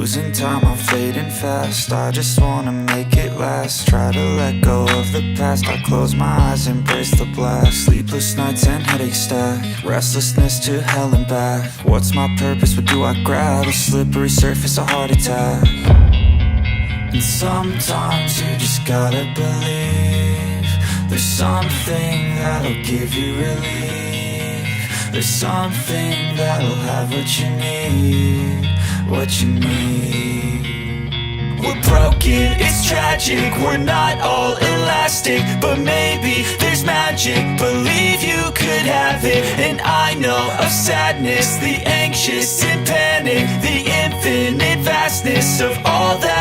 Losing time, I'm fading fast. I just wanna make it last. Try to let go of the past. I close my eyes, embrace the blast. Sleepless nights and headaches stack. Restlessness to hell and back. What's my purpose? What do I grab? A slippery surface, a heart attack. And sometimes you just gotta believe there's something that'll give you relief. There's something that'll have what you need. What you need. We're broken, it's tragic. We're not all elastic, but maybe there's magic. Believe you could have it. And I know of sadness, the anxious and panic, the infinite vastness of all that